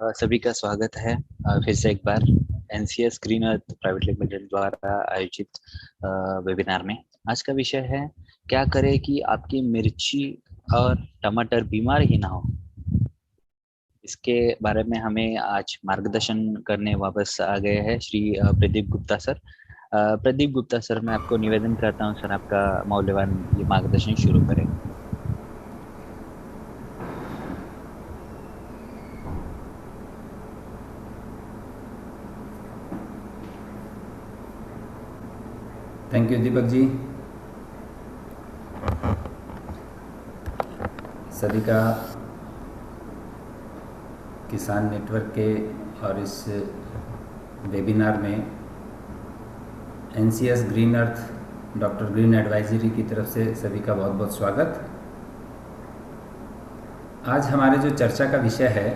सभी का स्वागत है फिर से एक बार NCS green earth private limited द्वारा आयोजित वेबिनार में। आज का विषय है क्या करें कि आपकी मिर्ची और टमाटर बीमार ही ना हो। इसके बारे में हमें आज मार्गदर्शन करने वापस आ गए हैं श्री प्रदीप गुप्ता सर। प्रदीप गुप्ता सर, मैं आपको निवेदन करता हूँ सर, आपका मौल्यवान ये मार्गदर्शन शुरू करें। Thank you Deepak ji. सभी का किसान नेटवर्क के और इस वेबिनार में NCS green earth doctor green advisory की तरफ से सभी का बहुत बहुत स्वागत। आज हमारे जो चर्चा का विषय है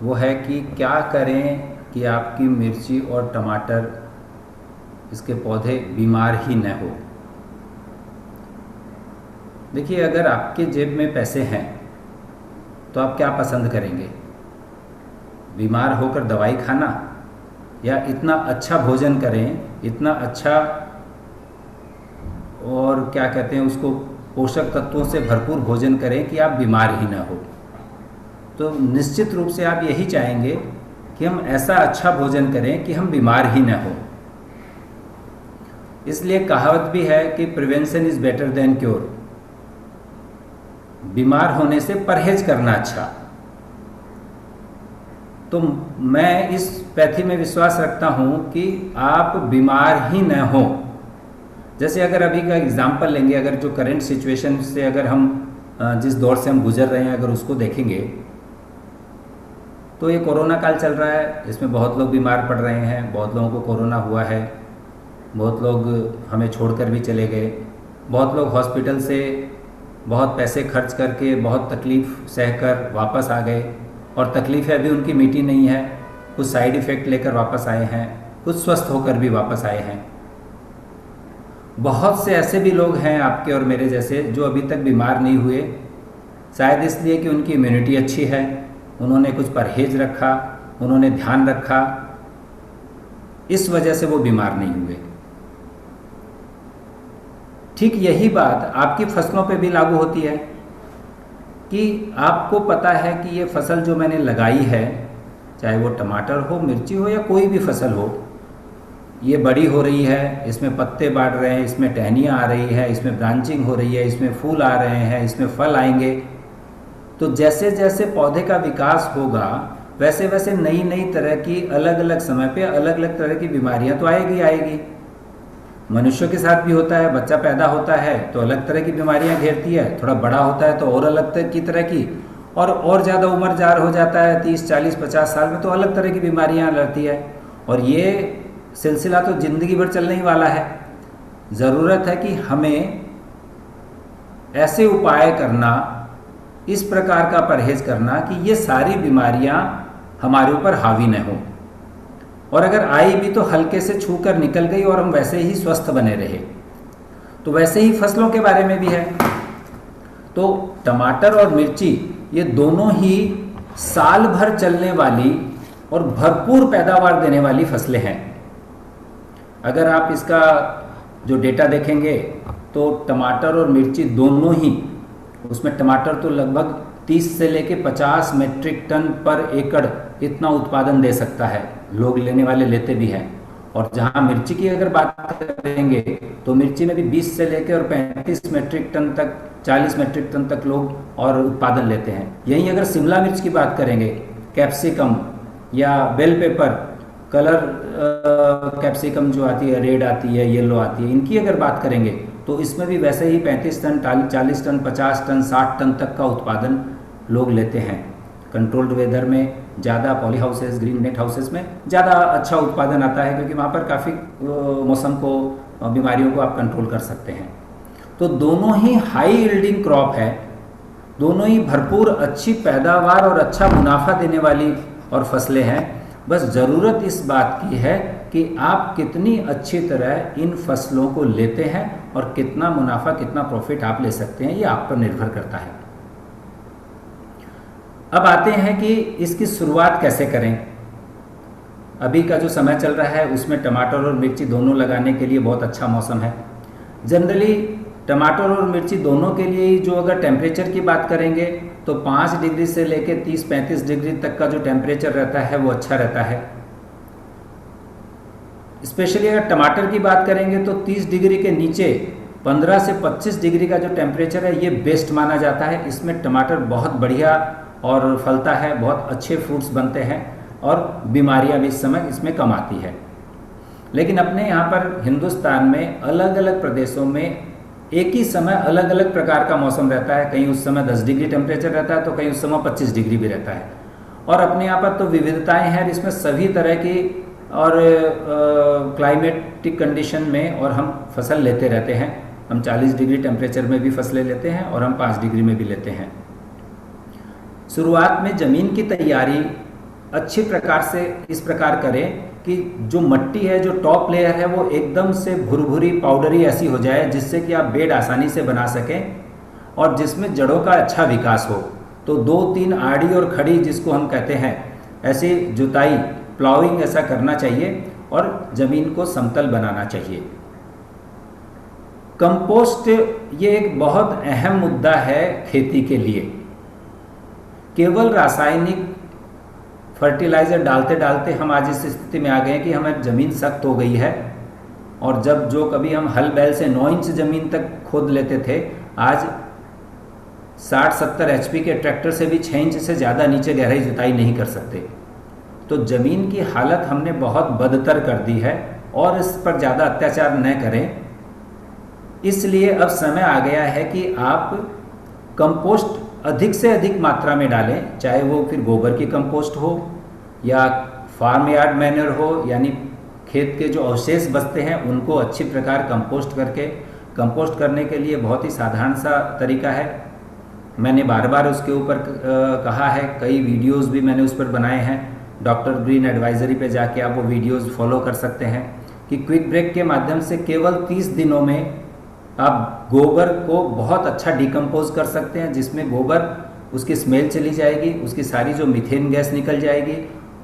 वो है कि क्या करें कि आपकी मिर्ची और टमाटर इसके पौधे बीमार ही न हो। देखिए, अगर आपके जेब में पैसे हैं तो आप क्या पसंद करेंगे? बीमार होकर दवाई खाना, या इतना अच्छा भोजन करें, इतना अच्छा और क्या कहते हैं उसको, पोषक तत्वों से भरपूर भोजन करें कि आप बीमार ही ना हो। तो निश्चित रूप से आप यही चाहेंगे कि हम ऐसा अच्छा भोजन करें कि हम बीमार ही ना हो। इसलिए कहावत भी है कि prevention is better than cure. बीमार होने से परहेज करना अच्छा। तो मैं इस पैथी में विश्वास रखता हूं कि आप बीमार ही न हो। जैसे अगर अभी का एग्जाम्पल लेंगे, अगर जो करंट सिचुएशन से अगर हम जिस दौर से हम गुजर रहे हैं अगर उसको देखेंगे तो ये कोरोना काल चल रहा है। इसमें बहुत लोग बीमार पड़ रहे हैं, बहुत लोगों को कोरोना हुआ है, बहुत लोग हमें छोड़कर भी चले गए, बहुत लोग हॉस्पिटल से बहुत पैसे खर्च करके बहुत तकलीफ़ सहकर वापस आ गए और तकलीफ़ें अभी उनकी मिटी नहीं है। कुछ साइड इफ़ेक्ट लेकर वापस आए हैं, कुछ स्वस्थ होकर भी वापस आए हैं। बहुत से ऐसे भी लोग हैं आपके और मेरे जैसे जो अभी तक बीमार नहीं हुए, शायद इसलिए कि उनकी इम्यूनिटी अच्छी है, उन्होंने कुछ परहेज रखा, उन्होंने ध्यान रखा, इस वजह से वो बीमार नहीं हुए। ठीक यही बात आपकी फसलों पे भी लागू होती है कि आपको पता है कि ये फसल जो मैंने लगाई है, चाहे वो टमाटर हो, मिर्ची हो या कोई भी फसल हो, ये बड़ी हो रही है, इसमें पत्ते बाढ़ रहे हैं, इसमें टहनियाँ आ रही है, इसमें ब्रांचिंग हो रही है, इसमें फूल आ रहे हैं, इसमें फल आएंगे। तो जैसे जैसे पौधे का विकास होगा वैसे वैसे नई नई तरह की अलग अलग समय पे अलग अलग तरह की बीमारियां तो आएगी। मनुष्यों के साथ भी होता है, बच्चा पैदा होता है तो अलग तरह की बीमारियां घेरती है, थोड़ा बड़ा होता है तो और अलग तरह की, और ज़्यादा उम्र जार हो जाता है 30, 40, 50 साल में तो अलग तरह की बीमारियां लड़ती है। और ये सिलसिला तो ज़िंदगी भर चलने ही वाला है। ज़रूरत है कि हमें ऐसे उपाय करना, इस प्रकार का परहेज करना कि ये सारी बीमारियां हमारे ऊपर हावी न हो, और अगर आई भी तो हल्के से छू कर निकल गई और हम वैसे ही स्वस्थ बने रहे। तो वैसे ही फसलों के बारे में भी है। तो टमाटर और मिर्ची ये दोनों ही साल भर चलने वाली और भरपूर पैदावार देने वाली फसलें हैं। अगर आप इसका जो डेटा देखेंगे तो टमाटर और मिर्ची दोनों ही, उसमें टमाटर तो लगभग 30 से लेके 50 मेट्रिक टन पर एकड़ इतना उत्पादन दे सकता है। लोग लेने वाले लेते भी हैं। और जहां मिर्ची की अगर बात करेंगे तो मिर्ची में भी 20 से लेकर और 35 मेट्रिक टन तक, 40 मेट्रिक टन तक लोग और उत्पादन लेते हैं। यहीं अगर शिमला मिर्च की बात करेंगे, कैप्सिकम या बेल पेपर, कलर कैप्सिकम जो आती है, रेड आती है, येलो आती है, इनकी अगर बात करेंगे तो इसमें भी वैसे ही 35 टन, 40 टन, 50 टन, 60 टन तक का उत्पादन लोग लेते हैं। कंट्रोल्ड वेदर में ज़्यादा, poly houses, green net houses में ज़्यादा अच्छा उत्पादन आता है क्योंकि वहाँ पर काफ़ी मौसम को, बीमारियों को आप कंट्रोल कर सकते हैं। तो दोनों ही हाई यील्डिंग क्रॉप है, दोनों ही भरपूर अच्छी पैदावार और अच्छा मुनाफा देने वाली और फसलें हैं। बस ज़रूरत इस बात की है कि आप कितनी अच्छी तरह इन फसलों को लेते हैं और कितना मुनाफा, कितना प्रॉफिट आप ले सकते हैं, ये आप पर निर्भर करता है। अब आते हैं कि इसकी शुरुआत कैसे करें। अभी का जो समय चल रहा है उसमें टमाटर और मिर्ची दोनों लगाने के लिए बहुत अच्छा मौसम है। जनरली टमाटर और मिर्ची दोनों के लिए जो अगर टेम्परेचर की बात करेंगे तो 5 डिग्री से लेकर 30-35 डिग्री तक का जो टेम्परेचर रहता है वो अच्छा रहता है। स्पेशली अगर टमाटर की बात करेंगे तो 30 डिग्री के नीचे 15 से 25 डिग्री का जो टेम्परेचर है ये बेस्ट माना जाता है। इसमें टमाटर बहुत बढ़िया और फलता है, बहुत अच्छे फ्रूट्स बनते हैं और बीमारियां भी इस समय इसमें कम आती है। लेकिन अपने यहाँ पर हिंदुस्तान में अलग अलग प्रदेशों में एक ही समय अलग अलग प्रकार का मौसम रहता है। कहीं उस समय 10 डिग्री टेम्परेचर रहता है तो कहीं उस समय 25 डिग्री भी रहता है। और अपने यहाँ पर तो विविधताएं हैं, इसमें सभी तरह की और क्लाइमेटिक कंडीशन में और हम फसल लेते रहते हैं। हम 40 डिग्री टेम्परेचर में भी फसलें लेते हैं और हम 5 डिग्री में भी लेते हैं। शुरुआत में ज़मीन की तैयारी अच्छी प्रकार से इस प्रकार करें कि जो मट्टी है, जो टॉप लेयर है, वो एकदम से भुरभुरी पाउडरी ऐसी हो जाए जिससे कि आप बेड आसानी से बना सकें और जिसमें जड़ों का अच्छा विकास हो। तो 2-3 आड़ी और खड़ी जिसको हम कहते हैं, ऐसी जुताई प्लाउइंग ऐसा करना चाहिए और ज़मीन को समतल बनाना चाहिए। कंपोस्ट ये एक बहुत अहम मुद्दा है खेती के लिए। केवल रासायनिक फर्टिलाइज़र डालते डालते हम आज इस स्थिति में आ गए कि हमारी ज़मीन सख्त हो गई है और जब जो कभी हम हल बैल से 9 इंच ज़मीन तक खोद लेते थे, आज 60-70 HP के ट्रैक्टर से भी 6 इंच से ज़्यादा नीचे गहराई जुताई नहीं कर सकते। तो ज़मीन की हालत हमने बहुत बदतर कर दी है और इस पर ज़्यादा अत्याचार न करें। इसलिए अब समय आ गया है कि आप कंपोस्ट अधिक से अधिक मात्रा में डालें, चाहे वो फिर गोबर की कंपोस्ट हो या फार्म यार्ड मैन्योर हो, यानी खेत के जो अवशेष बचते हैं उनको अच्छी प्रकार कंपोस्ट करके। कंपोस्ट करने के लिए बहुत ही साधारण सा तरीका है, मैंने बार बार उसके ऊपर कहा है, कई वीडियोस भी मैंने उस पर बनाए हैं। डॉक्टर ग्रीन एडवाइजरी पे जाके आप वो वीडियोस फॉलो कर सकते हैं कि क्विक ब्रेक के माध्यम से केवल 30 दिनों में आप गोबर को बहुत अच्छा डिकम्पोज कर सकते हैं, जिसमें गोबर उसकी स्मेल चली जाएगी, उसकी सारी जो मीथेन गैस निकल जाएगी,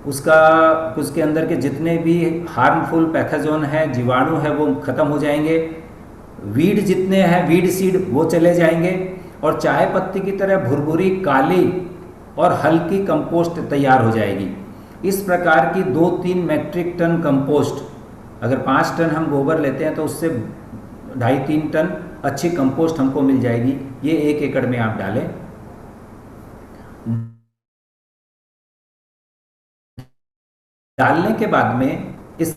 उसके अंदर के जितने भी हार्मफुल पैथोजन हैं, जीवाणु है, वो ख़त्म हो जाएंगे। वीड जितने हैं, वीड सीड, वो चले जाएंगे और चाय पत्ती की तरह भुरभुरी काली और हल्की कंपोस्ट तैयार हो जाएगी। इस प्रकार की 2-3 मैट्रिक टन कंपोस्ट, अगर 5 टन हम गोबर लेते हैं तो उससे 2.5-3 टन अच्छी कंपोस्ट हमको मिल जाएगी। ये 1 एकड़ में आप डालें। डालने के बाद में इस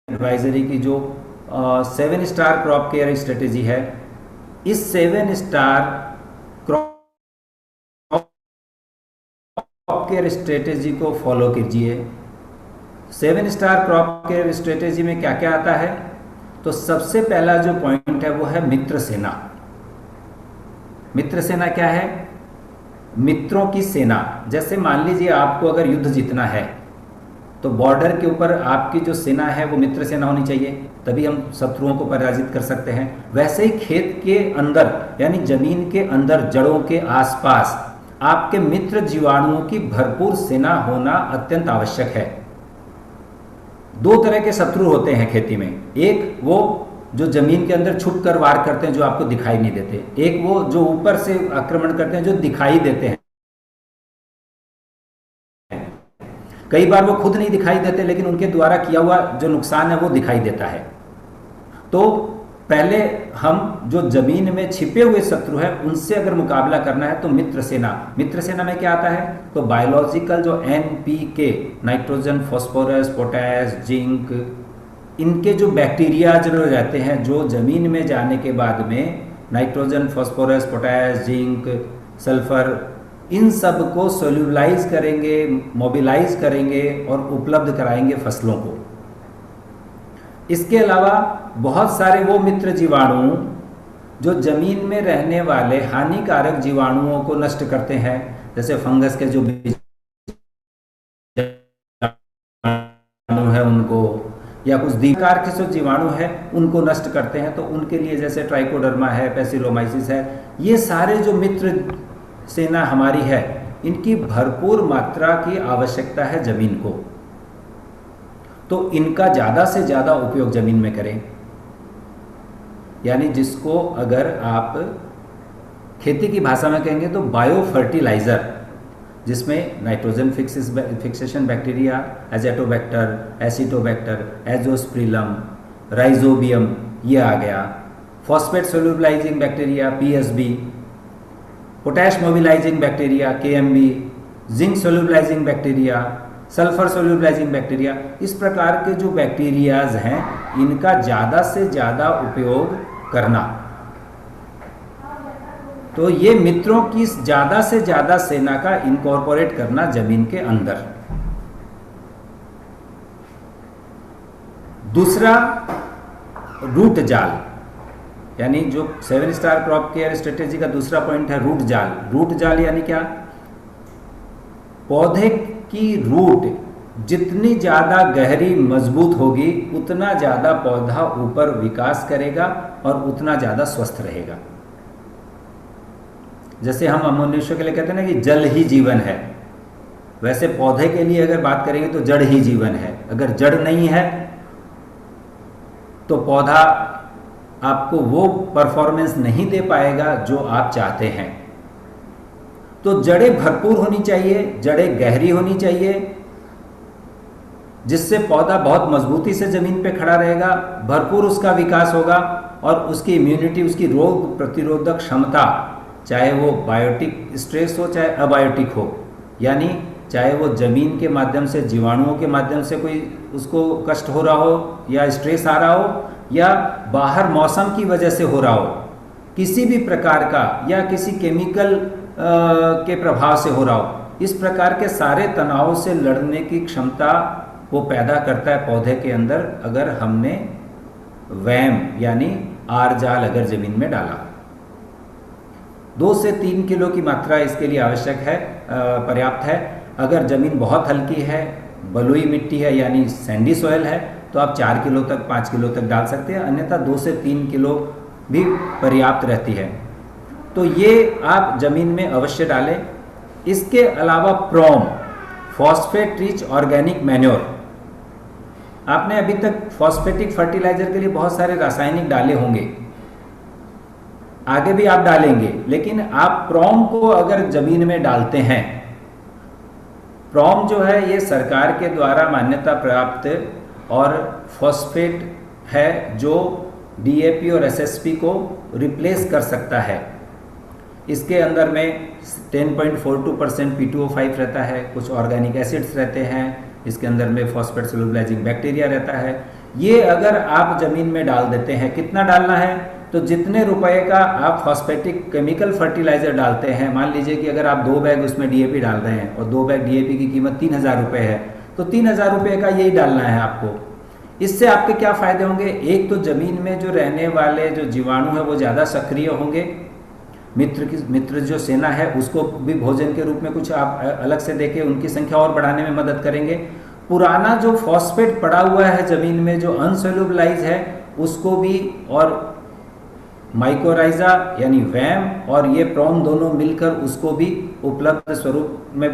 एडवाइजरी की जो 7 स्टार क्रॉप केयर स्ट्रेटेजी है, इस 7 स्टार क्रॉप केयर स्ट्रेटेजी को फॉलो कीजिए। 7 स्टार क्रॉप केयर स्ट्रेटेजी में क्या क्या आता है, तो सबसे पहला जो पॉइंट है वो है मित्र सेना। मित्र सेना क्या है? मित्रों की सेना। जैसे मान लीजिए आपको अगर युद्ध जीतना है तो बॉर्डर के ऊपर आपकी जो सेना है वो मित्र सेना होनी चाहिए, तभी हम शत्रुओं को पराजित कर सकते हैं। वैसे ही खेत के अंदर यानी जमीन के अंदर, जड़ों के आसपास आपके मित्र जीवाणुओं की भरपूर सेना होना अत्यंत आवश्यक है। 2 तरह के शत्रु होते हैं खेती में, एक वो जो जमीन के अंदर छुप कर वार करते हैं, जो आपको दिखाई नहीं देते, एक वो जो ऊपर से आक्रमण करते हैं, जो दिखाई देते हैं। कई बार वो खुद नहीं दिखाई देते लेकिन उनके द्वारा किया हुआ जो नुकसान है वो दिखाई देता है। तो पहले हम जो जमीन में छिपे हुए शत्रु हैं उनसे अगर मुकाबला करना है तो मित्र सेना। मित्र सेना में क्या आता है, तो बायोलॉजिकल जो NPK, nitrogen, phosphorus, potash, zinc, इनके जो बैक्टीरिया जो रहते हैं, जो जमीन में जाने के बाद में nitrogen, phosphorus, potash, zinc, sulphur, इन सब को सोल्यूबलाइज करेंगे, मोबिलाइज करेंगे और उपलब्ध कराएंगे फसलों को। इसके अलावा बहुत सारे वो मित्र जीवाणु जो जमीन में रहने वाले हानिकारक जीवाणुओं को नष्ट करते हैं, जैसे फंगस के जो बीजाणु है उनको, या कुछ प्रकार के जो जीवाणु है उनको नष्ट करते हैं। तो उनके लिए जैसे ट्राइकोडर्मा है, पैसिलोमाइसिस है, ये सारे जो मित्र सेना हमारी है, इनकी भरपूर मात्रा की आवश्यकता है जमीन को। तो इनका ज़्यादा से ज़्यादा उपयोग ज़मीन में करें। यानी जिसको अगर आप खेती की भाषा में कहेंगे तो बायो फर्टिलाइज़र, जिसमें nitrogen fixation bacteria, azotobacter, acetobacter, azospirillum, rhizobium, ये आ गया। Phosphate solubilising bacteria PSB, potash mobilising bacteria KMB, zinc solubilising bacteria, sulphur solubilising bacteria, इस प्रकार के जो बैक्टीरियाज हैं इनका ज़्यादा से ज़्यादा उपयोग करना। तो ये मित्रों की ज़्यादा से ज़्यादा सेना का इनकॉर्पोरेट करना जमीन के अंदर। दूसरा, रूट जाल, यानी जो 7 स्टार क्रॉप केयर स्ट्रेटेजी का दूसरा पॉइंट है रूट जाल। रूट जाल यानी क्या? पौधे की रूट जितनी ज़्यादा गहरी मजबूत होगी उतना ज़्यादा पौधा ऊपर विकास करेगा और उतना ज़्यादा स्वस्थ रहेगा। जैसे हम मनुष्य के लिए कहते हैं ना कि जल ही जीवन है, वैसे पौधे के लिए अगर बात करेंगे तो जड़ ही जीवन है। अगर जड़ नहीं है तो पौधा आपको वो परफॉर्मेंस नहीं दे पाएगा जो आप चाहते हैं। तो जड़ें भरपूर होनी चाहिए, जड़ें गहरी होनी चाहिए, जिससे पौधा बहुत मजबूती से ज़मीन पे खड़ा रहेगा, भरपूर उसका विकास होगा और उसकी इम्यूनिटी, उसकी रोग प्रतिरोधक क्षमता, चाहे वो बायोटिक स्ट्रेस हो चाहे अबायोटिक हो, यानी चाहे वो ज़मीन के माध्यम से, जीवाणुओं के माध्यम से कोई उसको कष्ट हो रहा हो या स्ट्रेस आ रहा हो, या बाहर मौसम की वजह से हो रहा हो, किसी भी प्रकार का, या किसी केमिकल के प्रभाव से हो रहा हो, इस प्रकार के सारे तनावों से लड़ने की क्षमता वो पैदा करता है पौधे के अंदर, अगर हमने वैम यानी आर जाल अगर ज़मीन में डाला। 2 से 3 किलो की मात्रा इसके लिए आवश्यक है, पर्याप्त है। अगर ज़मीन बहुत हल्की है, बलुई मिट्टी है यानी सैंडी सॉइल है, तो आप 4 किलो तक, 5 किलो तक डाल सकते हैं, अन्यथा 2 से 3 किलो भी पर्याप्त रहती है। तो ये आप ज़मीन में अवश्य डालें। इसके अलावा प्रोम, फॉस्फेट रिच ऑर्गेनिक मैन्योर, आपने अभी तक फॉस्फेटिक फर्टिलाइजर के लिए बहुत सारे रासायनिक डाले होंगे, आगे भी आप डालेंगे, लेकिन आप प्रोम को अगर ज़मीन में डालते हैं, प्रोम जो है ये सरकार के द्वारा मान्यता प्राप्त और फॉस्फेट है जो डीएपी और एसएसपी को रिप्लेस कर सकता है। इसके अंदर में 10.42% P2O5 रहता है, कुछ ऑर्गेनिक एसिड्स रहते हैं, इसके अंदर में फॉस्फेट सोल्यूबलाइजिंग बैक्टीरिया रहता है। ये अगर आप ज़मीन में डाल देते हैं, कितना डालना है? तो जितने रुपए का आप फॉस्फेटिक केमिकल फर्टिलाइज़र डालते हैं, मान लीजिए कि अगर आप 2 बैग उसमें डीएपी डाल रहे हैं और 2 बैग डीएपी की कीमत 3000 रुपये है, तो 3000 रुपये का यही डालना है आपको। इससे आपके क्या फ़ायदे होंगे? एक तो ज़मीन में जो रहने वाले जो जीवाणु है वो ज़्यादा सक्रिय होंगे, मित्र जो सेना है उसको भी भोजन के रूप में कुछ आप अलग से देके उनकी संख्या और बढ़ाने में मदद करेंगे। पुराना जो फॉस्फेट पड़ा हुआ है ज़मीन में जो अनसोल्यूबलाइज है उसको भी, और माइकोराइजा यानी वैम और ये प्रोम दोनों मिलकर उसको भी उपलब्ध स्वरूप में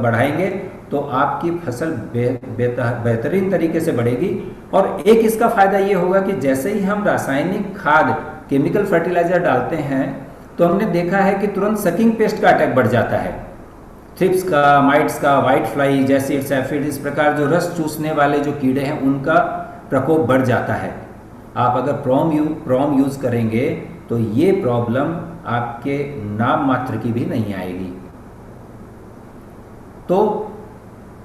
बढ़ाएंगे, तो आपकी फसल बेहतरीन तरीके से बढ़ेगी। और एक इसका फ़ायदा ये होगा कि जैसे ही हम रासायनिक खाद, केमिकल फर्टिलाइज़र डालते हैं, तो हमने देखा है कि तुरंत सकिंग पेस्ट का अटैक बढ़ जाता है। थ्रिप्स का, माइट्स का, वाइट फ्लाई, जैसिड्स, एफिड, इस प्रकार जो रस चूसने वाले जो कीड़े हैं उनका प्रकोप बढ़ जाता है। आप अगर प्रोम यूज़ करेंगे तो ये प्रॉब्लम आपके नाम मात्र की भी नहीं आएगी। तो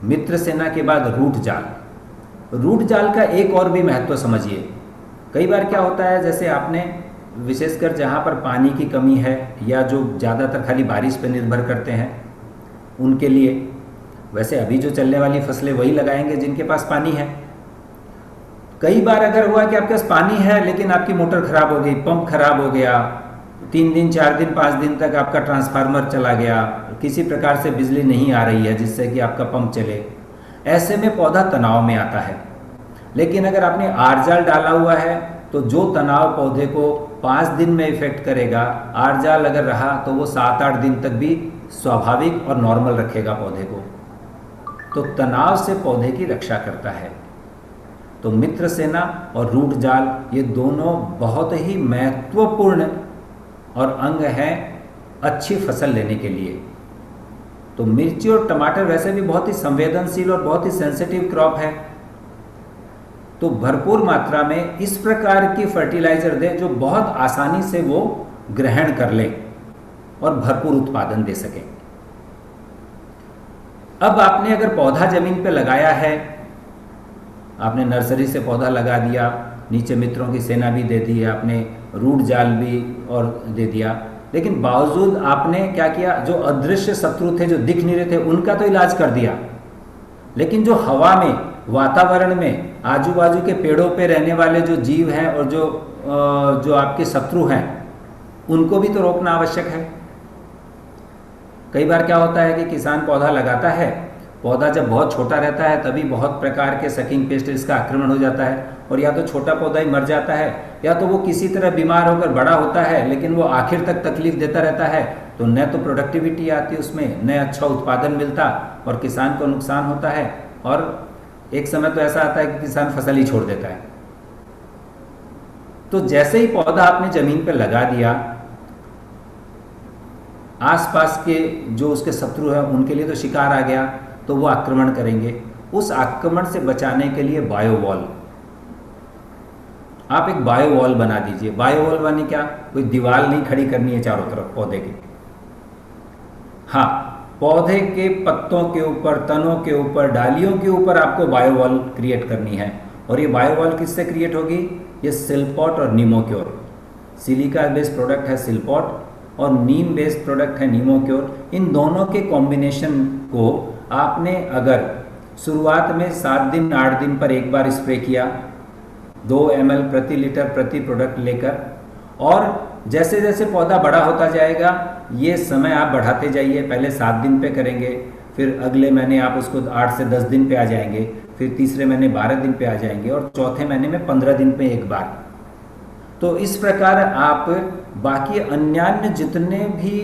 मित्र सेना के बाद रूट जाल। रूट जाल का एक और भी महत्व समझिए। कई बार क्या होता है, जैसे आपने विशेषकर जहाँ पर पानी की कमी है या जो ज़्यादातर खाली बारिश पर निर्भर करते हैं उनके लिए, वैसे अभी जो चलने वाली फसलें वही लगाएंगे जिनके पास पानी है। कई बार अगर हुआ कि आपके पास पानी है लेकिन आपकी मोटर खराब हो गई, पंप खराब हो गया, 3 दिन 4 दिन 5 दिन तक आपका ट्रांसफार्मर चला गया, किसी प्रकार से बिजली नहीं आ रही है जिससे कि आपका पंप चले, ऐसे में पौधा तनाव में आता है। लेकिन अगर आपने आरजाल डाला हुआ है तो जो तनाव पौधे को 5 दिन में इफेक्ट करेगा, आरजाल अगर रहा तो वो 7-8 दिन तक भी स्वाभाविक और नॉर्मल रखेगा पौधे को। तो तनाव से पौधे की रक्षा करता है। तो मित्र सेना और रूट जाल ये दोनों बहुत ही महत्वपूर्ण और अंग हैं अच्छी फसल लेने के लिए। तो मिर्ची और टमाटर वैसे भी बहुत ही संवेदनशील और बहुत ही सेंसिटिव क्रॉप है, तो भरपूर मात्रा में इस प्रकार की फर्टिलाइजर दें जो बहुत आसानी से वो ग्रहण कर ले और भरपूर उत्पादन दे सके। अब आपने अगर पौधा जमीन पे लगाया है, आपने नर्सरी से पौधा लगा दिया, नीचे मित्रों की सेना भी दे दी, आपने रूट जाल भी और दे दिया, लेकिन बावजूद आपने क्या किया, जो अदृश्य शत्रु थे जो दिख नहीं रहे थे उनका तो इलाज कर दिया, लेकिन जो हवा में, वातावरण में, आजू बाजू के पेड़ों पे रहने वाले जो जीव हैं और जो आपके शत्रु हैं उनको भी तो रोकना आवश्यक है। कई बार क्या होता है कि किसान पौधा लगाता है, पौधा जब बहुत छोटा रहता है तभी बहुत प्रकार के सकिंग पेस्ट इसका आक्रमण हो जाता है, और या तो छोटा पौधा ही मर जाता है या तो वो किसी तरह बीमार होकर बड़ा होता है लेकिन वो आखिर तक तकलीफ देता रहता है। तो न तो प्रोडक्टिविटी आती उसमें, न अच्छा उत्पादन मिलता और किसान को नुकसान होता है, और एक समय तो ऐसा आता है कि किसान फसल ही छोड़ देता है। तो जैसे ही पौधा आपने जमीन पर लगा दिया, आसपास के जो उसके शत्रु हैं उनके लिए तो शिकार आ गया, तो वो आक्रमण करेंगे। उस आक्रमण से बचाने के लिए बायोवॉल, आप एक बायोवॉल बना दीजिए। बायोवॉल माने क्या, कोई दीवार नहीं खड़ी करनी है चारों तरफ पौधे की, हाँ, पौधे के पत्तों के ऊपर, तनों के ऊपर, डालियों के ऊपर आपको बायोवॉल क्रिएट करनी है। और ये बायोवॉल किससे क्रिएट होगी, ये सिल्पॉट और नीमोक्योर, सिलिका बेस्ड प्रोडक्ट है सिल्पॉट और नीम बेस्ड प्रोडक्ट है नीमोक्योर। इन दोनों के कॉम्बिनेशन को आपने अगर शुरुआत में 7 दिन 8 दिन पर एक बार स्प्रे किया, 2 ml प्रति लीटर प्रति प्रोडक्ट लेकर, और जैसे जैसे पौधा बड़ा होता जाएगा ये समय आप बढ़ाते जाइए। पहले 7 दिन पे करेंगे, फिर अगले महीने आप उसको 8 से 10 दिन पे आ जाएंगे, फिर तीसरे महीने 12 दिन पे आ जाएंगे, और चौथे महीने में 15 दिन पे एक बार। तो इस प्रकार आप बाकी अन्यान्य जितने भी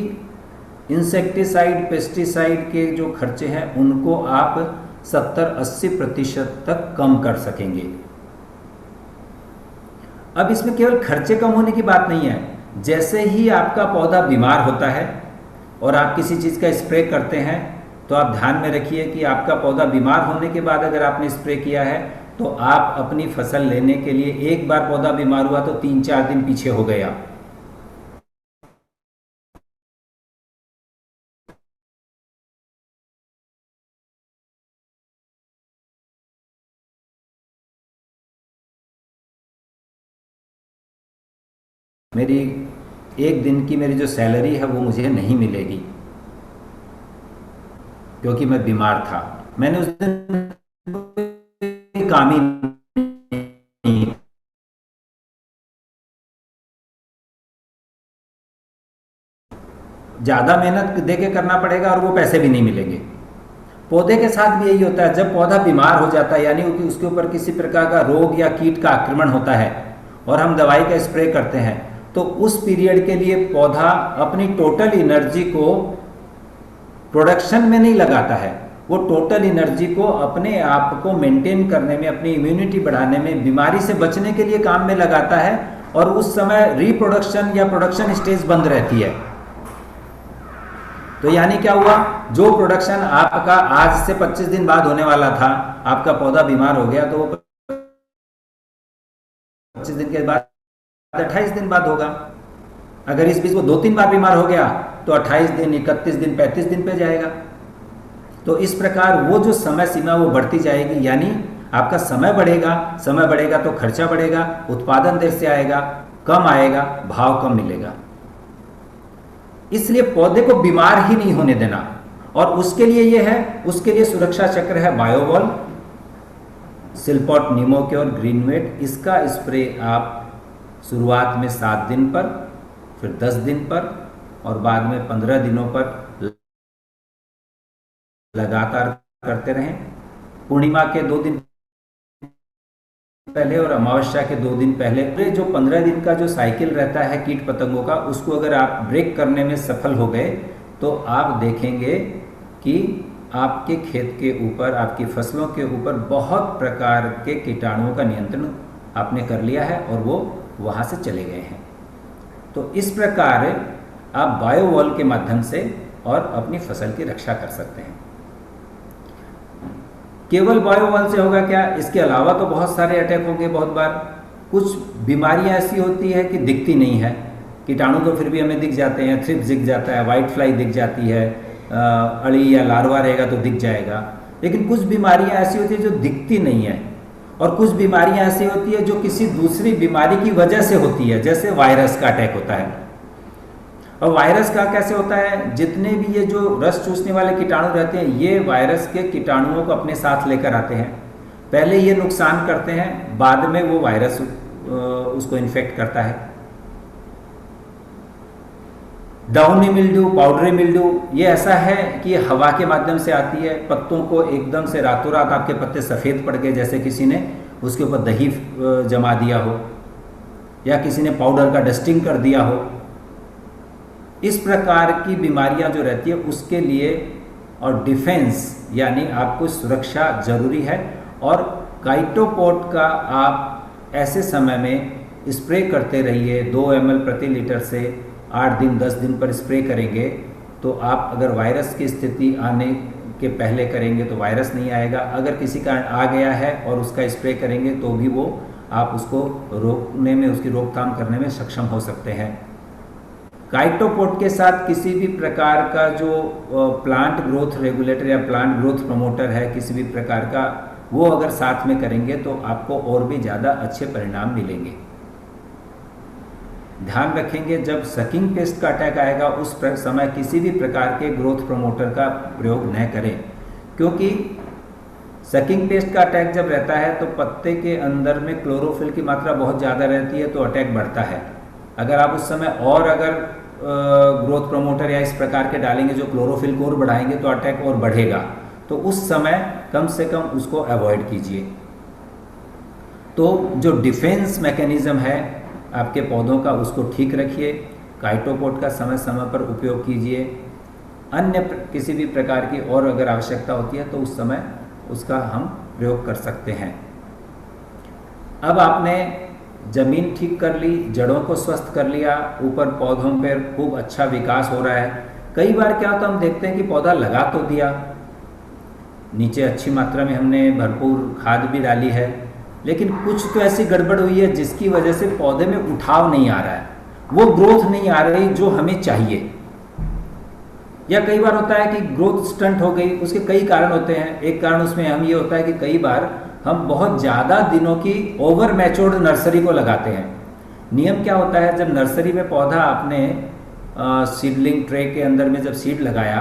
इंसेक्टिसाइड, पेस्टिसाइड के जो खर्चे हैं उनको आप 70-80% तक कम कर सकेंगे। अब इसमें केवल खर्चे कम होने की बात नहीं है, जैसे ही आपका पौधा बीमार होता है और आप किसी चीज़ का स्प्रे करते हैं तो आप ध्यान में रखिए कि आपका पौधा बीमार होने के बाद अगर आपने स्प्रे किया है तो आप अपनी फसल लेने के लिए, एक बार पौधा बीमार हुआ तो 3-4 दिन पीछे हो गए आप। मेरी एक दिन की मेरी जो सैलरी है वो मुझे नहीं मिलेगी क्योंकि मैं बीमार था। मैंने उस दिन काम ही नहीं, ज़्यादा मेहनत दे के करना पड़ेगा और वो पैसे भी नहीं मिलेंगे। पौधे के साथ भी यही होता है, जब पौधा बीमार हो जाता है यानी कि उसके ऊपर किसी प्रकार का रोग या कीट का आक्रमण होता है और हम दवाई का स्प्रे करते हैं, तो उस पीरियड के लिए पौधा अपनी टोटल एनर्जी को प्रोडक्शन में नहीं लगाता है, वो टोटल एनर्जी को अपने आप को मेंटेन करने में, अपनी इम्यूनिटी बढ़ाने में, बीमारी से बचने के लिए काम में लगाता है, और उस समय रिप्रोडक्शन या प्रोडक्शन स्टेज बंद रहती है। तो यानी क्या हुआ, जो प्रोडक्शन आपका आज से 25 दिन बाद होने वाला था, आपका पौधा बीमार हो गया तो वो 25 दिन के बाद 28 दिन बाद होगा। अगर इस बीच वो 2-3 बार बीमार हो गया तो 28 दिन, 31 दिन, 35 दिन पे जाएगा। तो इस प्रकार वो जो समय सीमा वो बढ़ती जाएगी, यानी आपका समय बढ़ेगा तो खर्चा बढ़ेगा, उत्पादन देर से आएगा, कम आएगा, भाव कम मिलेगा। इसलिए पौधे को बीमार ही नहीं होने देना, और उसके लिए ये है, उसके लिए सुरक्षा चक्र है बायोवॉल, सिल्पॉट, नीमोक्योर, ग्रीनवेट। इसका स्प्रे आप शुरुआत में 7 दिन पर, फिर 10 दिन पर और बाद में 15 दिनों पर लगातार करते रहें। पूर्णिमा के 2 दिन पहले और अमावस्या के 2 दिन पहले, ये जो 15 दिन का जो साइकिल रहता है कीट पतंगों का, उसको अगर आप ब्रेक करने में सफल हो गए तो आप देखेंगे कि आपके खेत के ऊपर, आपकी फसलों के ऊपर बहुत प्रकार के कीटाणुओं का नियंत्रण आपने कर लिया है और वो वहाँ से चले गए हैं। तो इस प्रकार आप बायोवॉल के माध्यम से और अपनी फसल की रक्षा कर सकते हैं। केवल बायोवॉल से होगा क्या? इसके अलावा तो बहुत सारे अटैक होंगे। बहुत बार कुछ बीमारियां ऐसी होती है कि दिखती नहीं है, कीटाणु तो फिर भी हमें दिख जाते हैं, थ्रिप्स दिख जाता है, वाइट फ्लाई दिख जाती है, अड़ी या लार्वा रहेगा तो दिख जाएगा। लेकिन कुछ बीमारियां ऐसी होती है जो दिखती नहीं है, और कुछ बीमारियां ऐसी होती है जो किसी दूसरी बीमारी की वजह से होती है, जैसे वायरस का अटैक होता है। और वायरस का कैसे होता है? जितने भी ये जो रस चूसने वाले कीटाणु रहते हैं, ये वायरस के कीटाणुओं को अपने साथ लेकर आते हैं। पहले ये नुकसान करते हैं, बाद में वो वायरस उसको इन्फेक्ट करता है। डाउनी मिल्ड्यू, पाउडरी मिल्ड्यू, ये ऐसा है कि हवा के माध्यम से आती है। पत्तों को एकदम से रातों रात आपके पत्ते सफ़ेद पड़ गए, जैसे किसी ने उसके ऊपर दही जमा दिया हो या किसी ने पाउडर का डस्टिंग कर दिया हो। इस प्रकार की बीमारियां जो रहती है उसके लिए और डिफेंस यानी आपको सुरक्षा जरूरी है। और काइटोपोट का आप ऐसे समय में स्प्रे करते रहिए। 2 ml प्रति लीटर से 8 दिन 10 दिन पर स्प्रे करेंगे तो आप अगर वायरस की स्थिति आने के पहले करेंगे तो वायरस नहीं आएगा। अगर किसी कारण आ गया है और उसका स्प्रे करेंगे तो भी वो आप उसको रोकने में, उसकी रोकथाम करने में सक्षम हो सकते हैं। काइटोपोट के साथ किसी भी प्रकार का जो प्लांट ग्रोथ रेगुलेटर या प्लांट ग्रोथ प्रमोटर है किसी भी प्रकार का, वो अगर साथ में करेंगे तो आपको और भी ज़्यादा अच्छे परिणाम मिलेंगे। ध्यान रखेंगे जब सकिंग पेस्ट का अटैक आएगा उस समय किसी भी प्रकार के ग्रोथ प्रमोटर का प्रयोग न करें, क्योंकि सकिंग पेस्ट का अटैक जब रहता है तो पत्ते के अंदर में क्लोरोफिल की मात्रा बहुत ज़्यादा रहती है तो अटैक बढ़ता है। अगर आप उस समय और अगर ग्रोथ प्रमोटर या इस प्रकार के डालेंगे जो क्लोरोफिल को और बढ़ाएंगे तो अटैक और बढ़ेगा। तो उस समय कम से कम उसको अवॉइड कीजिए। तो जो डिफेंस मैकेनिज्म है आपके पौधों का उसको ठीक रखिए। काइटोपोट का समय समय पर उपयोग कीजिए। अन्य किसी भी प्रकार की और अगर आवश्यकता होती है तो उस समय उसका हम प्रयोग कर सकते हैं। अब आपने जमीन ठीक कर ली, जड़ों को स्वस्थ कर लिया, ऊपर पौधों पर खूब अच्छा विकास हो रहा है। कई बार क्या होता है, हम देखते हैं कि पौधा लगा तो दिया, नीचे अच्छी मात्रा में हमने भरपूर खाद भी डाली है, लेकिन कुछ तो ऐसी गड़बड़ हुई है जिसकी वजह से पौधे में उठाव नहीं आ रहा है, वो ग्रोथ नहीं आ रही जो हमें चाहिए। या कई बार होता है कि ग्रोथ स्टंट हो गई, उसके कई कारण होते हैं। एक कारण उसमें हम ये होता है कि कई बार हम बहुत ज़्यादा दिनों की ओवर मैच्योर्ड नर्सरी को लगाते हैं। नियम क्या होता है, जब नर्सरी में पौधा आपने सीडलिंग ट्रे के अंदर में जब सीड लगाया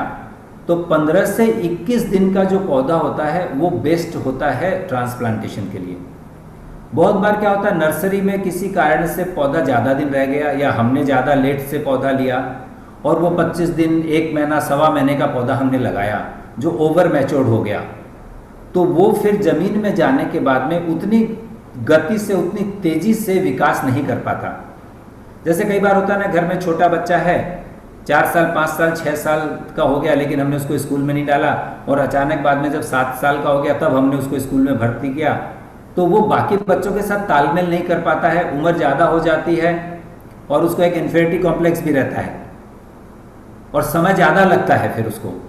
तो 15 से 21 दिन का जो पौधा होता है वो बेस्ट होता है ट्रांसप्लांटेशन के लिए। बहुत बार क्या होता है, नर्सरी में किसी कारण से पौधा ज़्यादा दिन रह गया या हमने ज़्यादा लेट से पौधा लिया और वो 25 दिन, 1 महीना, सवा महीने का पौधा हमने लगाया जो ओवर मैच्योर्ड हो गया, तो वो फिर ज़मीन में जाने के बाद में उतनी गति से, उतनी तेज़ी से विकास नहीं कर पाता। जैसे कई बार होता है ना, घर में छोटा बच्चा है, 4 साल, 5 साल, 6 साल का हो गया, लेकिन हमने उसको स्कूल में नहीं डाला और अचानक बाद में जब 7 साल का हो गया तब हमने उसको स्कूल में भर्ती किया, तो वो बाकी बच्चों के साथ तालमेल नहीं कर पाता है, उम्र ज़्यादा हो जाती है और उसको एक इन्फेरिटी कॉम्प्लेक्स भी रहता है और समय ज़्यादा लगता है फिर उसको।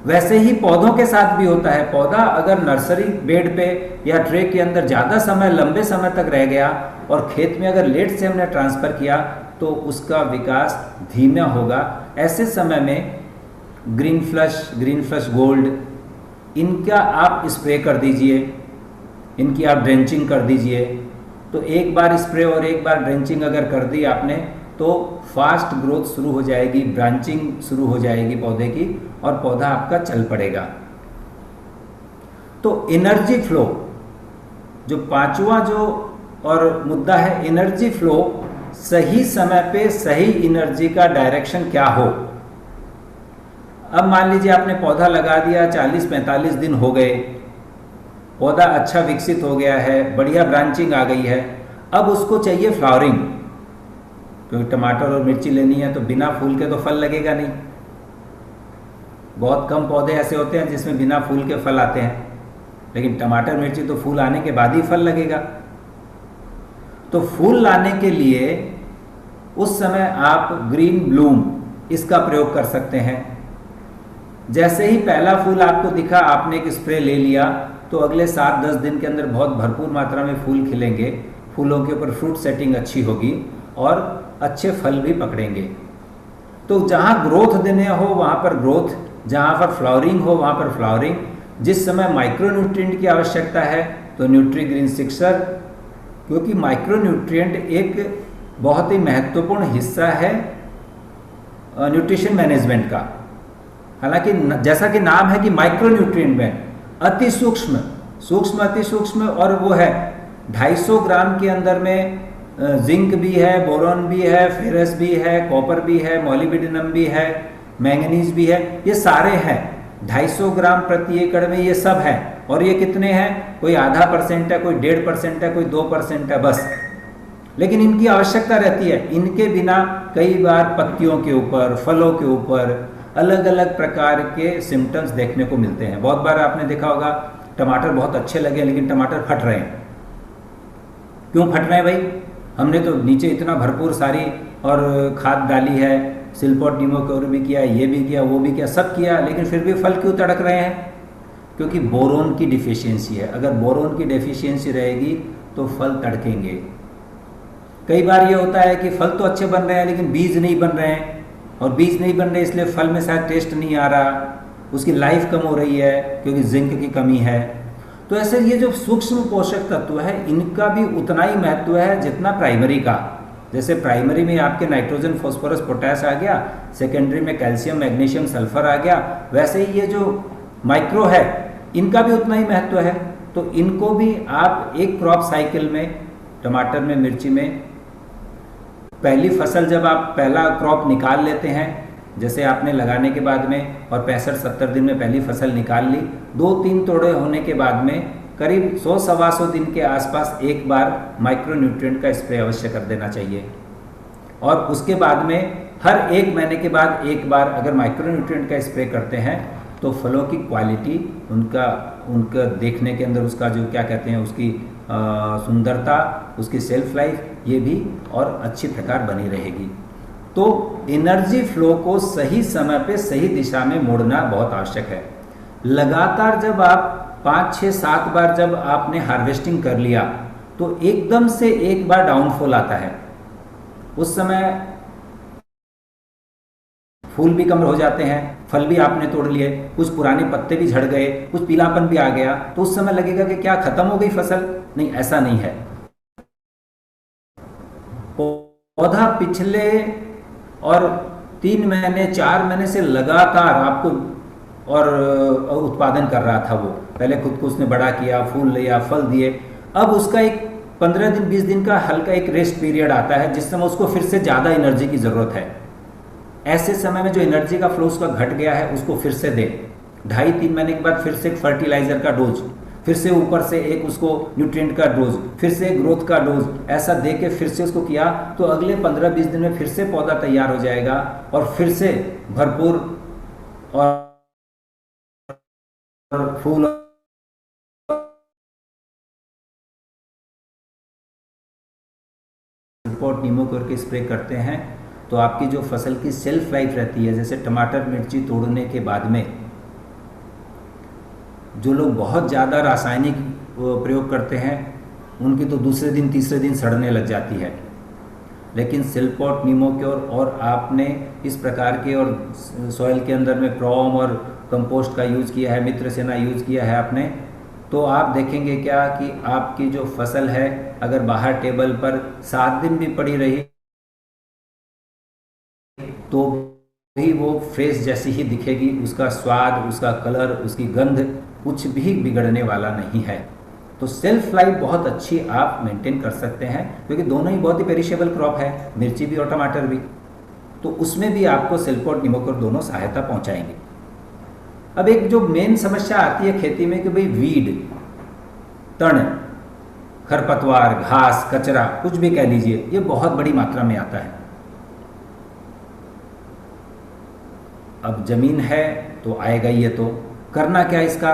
वैसे ही पौधों के साथ भी होता है। पौधा अगर नर्सरी बेड पे या ट्रे के अंदर ज़्यादा समय, लंबे समय तक रह गया और खेत में अगर लेट से हमने ट्रांसफ़र किया तो उसका विकास धीमा होगा। ऐसे समय में ग्रीन फ्लश गोल्ड, इनका आप स्प्रे कर दीजिए, इनकी आप ड्रेंचिंग कर दीजिए। तो एक बार स्प्रे और एक बार ड्रेंचिंग अगर कर दी आपने तो फास्ट ग्रोथ शुरू हो जाएगी, ब्रांचिंग शुरू हो जाएगी पौधे की और पौधा आपका चल पड़ेगा। तो एनर्जी फ्लो जो पांचवा जो और मुद्दा है, एनर्जी फ्लो, सही समय पे सही एनर्जी का डायरेक्शन क्या हो। अब मान लीजिए आपने पौधा लगा दिया, 40-45 दिन हो गए पौधा अच्छा विकसित हो गया है, बढ़िया ब्रांचिंग आ गई है, अब उसको चाहिए फ्लावरिंग, क्योंकि टमाटर और मिर्ची लेनी है तो बिना फूल के तो फल लगेगा नहीं। बहुत कम पौधे ऐसे होते हैं जिसमें बिना फूल के फल आते हैं, लेकिन टमाटर मिर्ची तो फूल आने के बाद ही फल लगेगा। तो फूल लाने के लिए उस समय आप ग्रीन ब्लूम इसका प्रयोग कर सकते हैं। जैसे ही पहला फूल आपको दिखा, आपने एक स्प्रे ले लिया, तो अगले 7-10 दिन के अंदर बहुत भरपूर मात्रा में फूल खिलेंगे, फूलों के ऊपर फ्रूट सेटिंग अच्छी होगी और अच्छे फल भी पकड़ेंगे। तो जहाँ ग्रोथ देने हो वहाँ पर ग्रोथ, जहाँ पर फ्लावरिंग हो वहाँ पर फ्लावरिंग। जिस समय माइक्रोन्यूट्रिएंट की आवश्यकता है तो न्यूट्रीग्रीन 6, क्योंकि माइक्रोन्यूट्रिएंट एक बहुत ही महत्वपूर्ण हिस्सा है न्यूट्रिशन मैनेजमेंट का। हालांकि जैसा कि नाम है कि माइक्रोन्यूट्रिएंट में अति सूक्ष्म, सूक्ष्म अति सूक्ष्म, और वो है 250 ग्राम के अंदर में जिंक भी है, बोरॉन भी है, फेरस भी है, कॉपर भी है, मोलिब्डेनम भी है, मैंगनीज भी है, ये सारे हैं 250 ग्राम प्रति एकड़ में, ये सब है। और ये कितने हैं? कोई आधा % है, कोई 1.5% है, कोई 2% है बस। लेकिन इनकी आवश्यकता रहती है, इनके बिना कई बार पत्तियों के ऊपर, फलों के ऊपर अलग अलग प्रकार के सिम्टम्स देखने को मिलते हैं। बहुत बार आपने देखा होगा टमाटर बहुत अच्छे लगे लेकिन टमाटर फट रहे हैं। क्यों फट रहे हैं भाई? हमने तो नीचे इतना भरपूर सारी और खाद डाली है, सिल्पोट निमोक्योर भी किया, ये भी किया, वो भी किया, सब किया, लेकिन फिर भी फल क्यों तड़क रहे हैं? क्योंकि बोरोन की डिफिशियंसी है। अगर बोरोन की डिफिशियंसी रहेगी तो फल तड़केंगे। कई बार ये होता है कि फल तो अच्छे बन रहे हैं लेकिन बीज नहीं बन रहे हैं, और बीज नहीं बन रहे इसलिए फल में शायद टेस्ट नहीं आ रहा, उसकी लाइफ कम हो रही है क्योंकि जिंक की कमी है। तो ऐसे ये जो सूक्ष्म पोषक तत्व है इनका भी उतना ही महत्व है जितना प्राइमरी का। जैसे प्राइमरी में आपके नाइट्रोजन, फास्फोरस, पोटास आ गया, सेकेंडरी में कैल्शियम, मैग्नीशियम, सल्फर आ गया, वैसे ही ये जो माइक्रो है इनका भी उतना ही महत्व है। तो इनको भी आप एक क्रॉप साइकिल में, टमाटर में, मिर्ची में, पहली फसल जब आप पहला क्रॉप निकाल लेते हैं, जैसे आपने लगाने के बाद में और 65-70 दिन में पहली फसल निकाल ली, 2-3 तोड़े होने के बाद में करीब 100-125 दिन के आसपास एक बार माइक्रोन्यूट्रिएंट का स्प्रे अवश्य कर देना चाहिए। और उसके बाद में हर 1 महीने के बाद एक बार अगर माइक्रोन्यूट्रिएंट का स्प्रे करते हैं तो फलों की क्वालिटी, उनका देखने के अंदर उसका जो क्या कहते हैं उसकी सुंदरता, उसकी सेल्फ लाइफ, ये भी और अच्छी प्रकार बनी रहेगी। तो एनर्जी फ्लो को सही समय पे सही दिशा में मोड़ना बहुत आवश्यक है। लगातार जब आप 5-6-7 बार जब आपने हार्वेस्टिंग कर लिया तो एकदम से एक बार डाउनफॉल आता है, उस समय फूल भी कम हो जाते हैं, फल भी आपने तोड़ लिए, कुछ पुराने पत्ते भी झड़ गए, कुछ पीलापन भी आ गया, तो उस समय लगेगा कि क्या खत्म हो गई फसल? नहीं, ऐसा नहीं है। पौधा पिछले और 3 महीने 4 महीने से लगातार आपको और उत्पादन कर रहा था। वो पहले खुद को उसने बड़ा किया, फूल लिया, फल दिए, अब उसका एक 15 दिन 20 दिन का हल्का एक रेस्ट पीरियड आता है जिस समय उसको फिर से ज़्यादा एनर्जी की ज़रूरत है। ऐसे समय में जो एनर्जी का फ्लो उसका घट गया है उसको फिर से दे। 2.5-3 महीने के बाद फिर से एक फर्टिलाइजर का डोज, फिर से ऊपर से एक उसको न्यूट्रिएंट का डोज, फिर से ग्रोथ का डोज, ऐसा दे के फिर से उसको किया तो अगले 15-20 दिन में फिर से पौधा तैयार हो जाएगा और फिर से भरपूर और फूल सिल्पोट निमोक्योर के स्प्रे करते हैं तो आपकी जो फसल की सेल्फ लाइफ रहती है, जैसे टमाटर मिर्ची तोड़ने के बाद में जो लोग बहुत ज़्यादा रासायनिक प्रयोग करते हैं उनकी तो दूसरे दिन तीसरे दिन सड़ने लग जाती है, लेकिन सिल्पोट निमोक्योर और आपने इस प्रकार के और सॉइल के अंदर में प्रॉम और कंपोस्ट का यूज़ किया है, मित्र सेना यूज़ किया है आपने, तो आप देखेंगे क्या कि आपकी जो फसल है अगर बाहर टेबल पर 7 दिन भी पड़ी रही तो भी वो फ्रेश जैसी ही दिखेगी, उसका स्वाद, उसका कलर, उसकी गंध कुछ भी बिगड़ने वाला नहीं है। तो सेल्फ लाइफ बहुत अच्छी आप मेंटेन कर सकते हैं क्योंकि दोनों ही बहुत ही पेरिशेबल क्रॉप है, मिर्ची भी और टमाटर भी, तो उसमें भी आपको सिल्पोट निमोक्योर दोनों सहायता पहुंचाएंगे। अब एक जो मेन समस्या आती है खेती में कि भाई वीड, तण, खरपतवार, घास, कचरा, कुछ भी कह लीजिए, ये बहुत बड़ी मात्रा में आता है। अब जमीन है तो आएगा ये, तो करना क्या इसका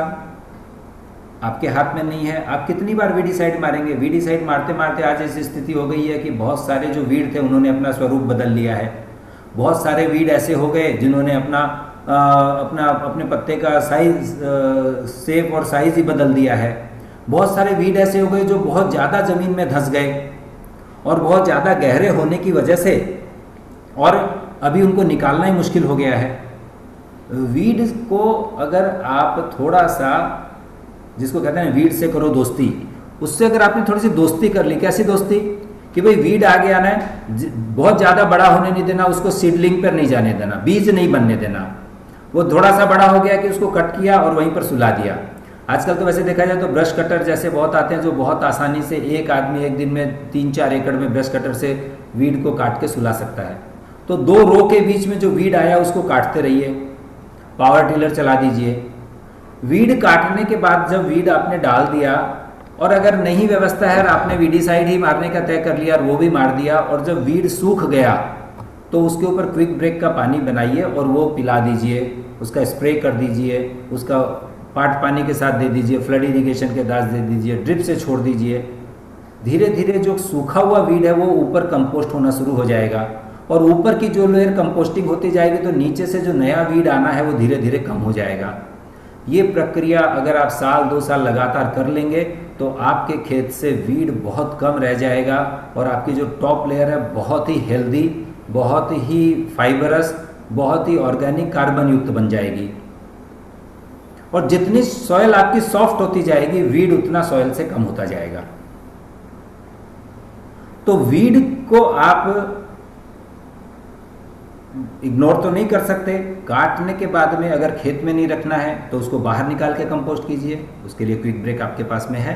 आपके हाथ में नहीं है। आप कितनी बार वीडीसाइड मारेंगे? वीडीसाइड मारते मारते आज ऐसी स्थिति हो गई है कि बहुत सारे जो वीड थे उन्होंने अपना स्वरूप बदल लिया है। बहुत सारे वीड ऐसे हो गए जिन्होंने अपने पत्ते का साइज, शेप और साइज ही बदल दिया है। बहुत सारे वीड ऐसे हो गए जो बहुत ज़्यादा ज़मीन में धंस गए और बहुत ज़्यादा गहरे होने की वजह से और अभी उनको निकालना ही मुश्किल हो गया है। वीड को अगर आप थोड़ा सा, जिसको कहते हैं वीड से करो दोस्ती, उससे अगर आपने थोड़ी सी दोस्ती कर ली, कैसी दोस्ती कि भाई वीड आ गया ना, बहुत ज़्यादा बड़ा होने नहीं देना, उसको सीडलिंग पर नहीं जाने देना, बीज नहीं बनने देना। वो थोड़ा सा बड़ा हो गया कि उसको कट किया और वहीं पर सुला दिया। आजकल तो वैसे देखा जाए तो ब्रश कटर जैसे बहुत आते हैं जो बहुत आसानी से एक आदमी एक दिन में 3-4 एकड़ में ब्रश कटर से वीड को काट के सुला सकता है। तो 2 रो के बीच में जो वीड आया उसको काटते रहिए, पावर टिलर चला दीजिए। वीड काटने के बाद जब वीड आपने डाल दिया और अगर नहीं व्यवस्था है और आपने वीडीसाइड ही मारने का तय कर लिया और वो भी मार दिया, और जब वीड सूख गया तो उसके ऊपर क्विक ब्रेक का पानी बनाइए और वो पिला दीजिए, उसका स्प्रे कर दीजिए, उसका पाट पानी के साथ दे दीजिए, फ्लड इरिगेशन के साथ दे दीजिए, ड्रिप से छोड़ दीजिए। धीरे धीरे जो सूखा हुआ वीड है वो ऊपर कंपोस्ट होना शुरू हो जाएगा और ऊपर की जो लेयर कंपोस्टिंग होती जाएगी तो नीचे से जो नया वीड आना है वो धीरे धीरे कम हो जाएगा। ये प्रक्रिया अगर आप 1-2 साल लगातार कर लेंगे तो आपके खेत से वीड बहुत कम रह जाएगा और आपकी जो टॉप लेयर है बहुत ही हेल्दी, बहुत ही फाइबरस, बहुत ही ऑर्गेनिक कार्बन युक्त बन जाएगी। और जितनी सॉइल आपकी सॉफ्ट होती जाएगी वीड उतना सॉइल से कम होता जाएगा। तो वीड को आप इग्नोर तो नहीं कर सकते। काटने के बाद में अगर खेत में नहीं रखना है तो उसको बाहर निकाल के कंपोस्ट कीजिए। उसके लिए क्विक ब्रेक आपके पास में है।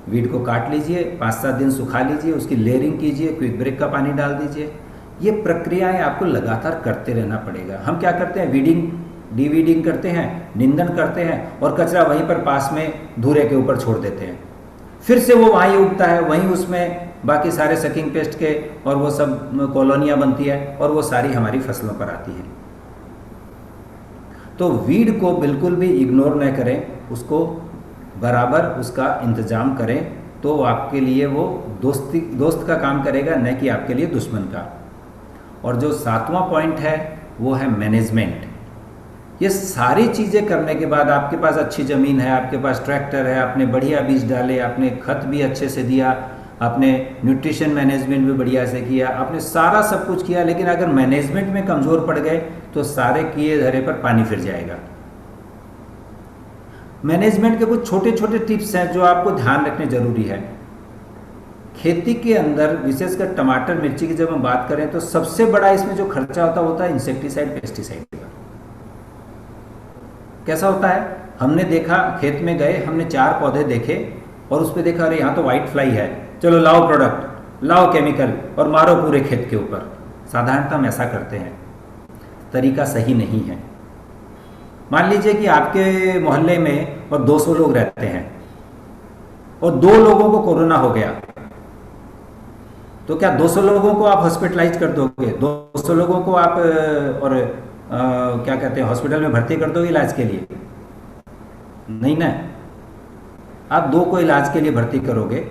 वीड को काट लीजिए, 5-7 दिन सुखा लीजिए, उसकी लेयरिंग कीजिए, क्विक ब्रेक का पानी डाल दीजिए। ये प्रक्रियाएं आपको लगातार करते रहना पड़ेगा। हम क्या करते हैं, वीडिंग डीवीडिंग करते हैं, निंदन करते हैं और कचरा वहीं पर पास में धूरे के ऊपर छोड़ देते हैं। फिर से वो वहीं उगता है, वहीं उसमें बाकी सारे सकिंग पेस्ट के और वो सब कॉलोनियाँ बनती है और वो सारी हमारी फसलों पर आती है। तो वीड को बिल्कुल भी इग्नोर न करें, उसको बराबर उसका इंतजाम करें तो आपके लिए वो दोस्त का काम करेगा, न कि आपके लिए दुश्मन का। और जो 7वां पॉइंट है वो है मैनेजमेंट। ये सारी चीज़ें करने के बाद आपके पास अच्छी ज़मीन है, आपके पास ट्रैक्टर है, आपने बढ़िया बीज डाले, आपने खत भी अच्छे से दिया, आपने न्यूट्रिशन मैनेजमेंट भी बढ़िया से किया, आपने सारा सब कुछ किया, लेकिन अगर मैनेजमेंट में कमज़ोर पड़ गए तो सारे किए धरे पर पानी फिर जाएगा। मैनेजमेंट के कुछ छोटे छोटे टिप्स हैं जो आपको ध्यान रखने जरूरी है। खेती के अंदर विशेषकर टमाटर मिर्ची की जब हम बात करें तो सबसे बड़ा इसमें जो खर्चा होता है इंसेक्टिसाइड पेस्टिसाइड का। कैसा होता है, हमने देखा, खेत में गए, हमने 4 पौधे देखे और उस पर देखा अरे यहाँ तो वाइट फ्लाई है, चलो लाओ प्रोडक्ट, लाओ केमिकल और मारो पूरे खेत के ऊपर। साधारणतः हम ऐसा करते हैं, तरीका सही नहीं है। मान लीजिए कि आपके मोहल्ले में और 200 लोग रहते हैं और 2 लोगों को कोरोना हो गया, तो क्या 200 लोगों को आप हॉस्पिटलाइज कर दोगे? 200 लोगों को आप क्या कहते हैं हॉस्पिटल में भर्ती कर दोगे इलाज के लिए? नहीं ना। आप 2 को इलाज के लिए भर्ती करोगे,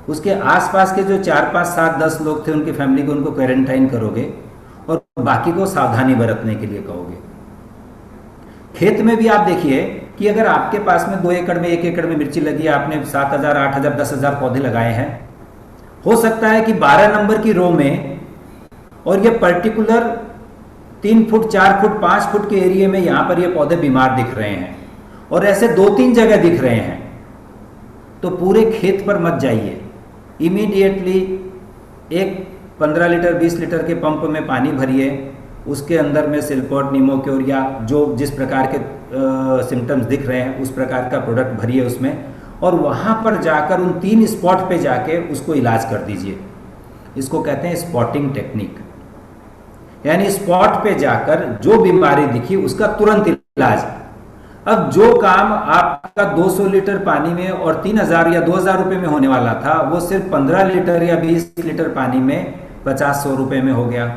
उसके आसपास के जो 4-5-7-10 लोग थे उनकी फैमिली को, उनको क्वारंटाइन करोगे और बाकी को सावधानी बरतने के लिए कहोगे। खेत में भी आप देखिए कि अगर आपके पास में 2 एकड़ में 1 एकड़ में मिर्ची लगी है, आपने 7,000, 8,000, 10,000 पौधे लगाए हैं, हो सकता है कि 12 नंबर की रो में और ये पर्टिकुलर 3 फुट, 4 फुट, 5 फुट के एरिया में यहाँ पर ये पौधे बीमार दिख रहे हैं और ऐसे 2-3 जगह दिख रहे हैं, तो पूरे खेत पर मत जाइए। इमीडिएटली एक 15 लीटर 20 लीटर के पंप में पानी भरिए, उसके अंदर में सिल्पोट, निमोक्योर या जो जिस प्रकार के सिम्टम्स दिख रहे हैं उस प्रकार का प्रोडक्ट भरिए उसमें, और वहाँ पर जाकर उन 3 स्पॉट पे जाके उसको इलाज कर दीजिए। इसको कहते हैं स्पॉटिंग टेक्निक, यानी स्पॉट पे जाकर जो बीमारी दिखी उसका तुरंत इलाज। अब जो काम आपका 200 लीटर पानी में और 3000 या 2000 रुपए में होने वाला था, वो सिर्फ 15 लीटर या 20 लीटर पानी में 50-100 रुपए में हो गया।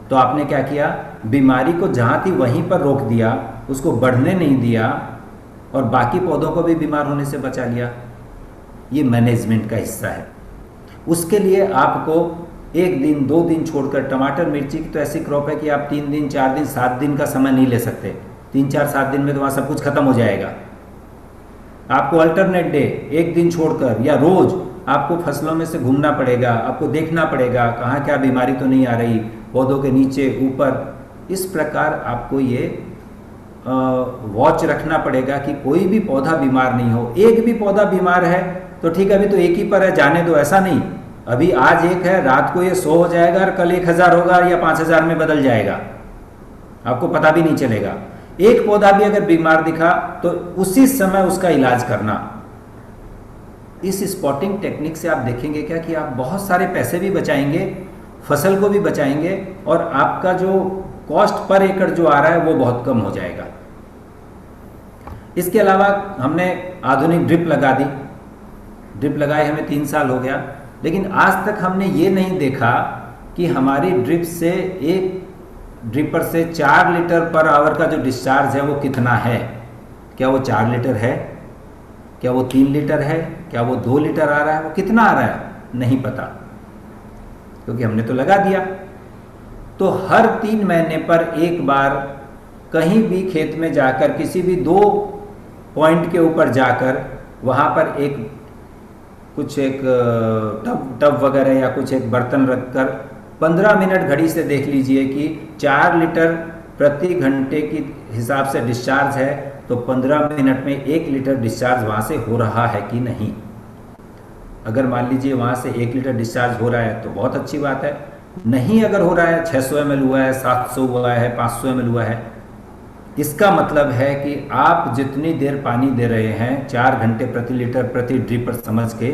तो आपने क्या किया, बीमारी को जहां थी वहीं पर रोक दिया, उसको बढ़ने नहीं दिया और बाकी पौधों को भी बीमार होने से बचा लिया। ये मैनेजमेंट का हिस्सा है। उसके लिए आपको 1 दिन 2 दिन छोड़कर, टमाटर मिर्ची की तो ऐसी क्रॉप है कि आप 3 दिन 4 दिन 7 दिन का समय नहीं ले सकते। 3-4-7 दिन में तो वहाँ सब कुछ खत्म हो जाएगा। आपको अल्टरनेट डे, 1 दिन छोड़कर या रोज आपको फसलों में से घूमना पड़ेगा, आपको देखना पड़ेगा कहाँ क्या बीमारी तो नहीं आ रही, पौधों के नीचे ऊपर। इस प्रकार आपको ये वॉच रखना पड़ेगा कि कोई भी पौधा बीमार नहीं हो। एक भी पौधा बीमार है तो ठीक है, अभी तो एक ही पर है, जाने दो, ऐसा नहीं। अभी आज एक है, रात को ये 100 हो जाएगा और कल 1000 होगा या 5000 में बदल जाएगा, आपको पता भी नहीं चलेगा। एक पौधा भी अगर बीमार दिखा तो उसी समय उसका इलाज करना। इस स्पॉटिंग टेक्निक से आप देखेंगे क्या कि आप बहुत सारे पैसे भी बचाएंगे, फसल को भी बचाएंगे और आपका जो कॉस्ट पर एकड़ जो आ रहा है वो बहुत कम हो जाएगा। इसके अलावा हमने आधुनिक ड्रिप लगा दी। ड्रिप लगाए हमें 3 साल हो गया, लेकिन आज तक हमने ये नहीं देखा कि हमारी ड्रिप से, एक ड्रिपर से 4 लीटर पर आवर का जो डिस्चार्ज है वो कितना है। क्या वो 4 लीटर है, क्या वो 3 लीटर है, क्या वो 2 लीटर आ रहा है, वो कितना आ रहा है नहीं पता, क्योंकि हमने तो लगा दिया। तो हर 3 महीने पर एक बार कहीं भी खेत में जाकर, किसी भी 2 पॉइंट के ऊपर जाकर, वहाँ पर एक टब वगैरह या कुछ एक बर्तन रखकर 15 मिनट घड़ी से देख लीजिए कि 4 लीटर प्रति घंटे की हिसाब से डिस्चार्ज है, तो 15 मिनट में 1 लीटर डिस्चार्ज वहाँ से हो रहा है कि नहीं। अगर मान लीजिए वहाँ से 1 लीटर डिस्चार्ज हो रहा है तो बहुत अच्छी बात है। नहीं अगर हो रहा है, 600 ml हुआ है, 700 हुआ है, 500 ml हुआ है, इसका मतलब है कि आप जितनी देर पानी दे रहे हैं, 4 घंटे प्रति लीटर प्रति ड्रिपर समझ के,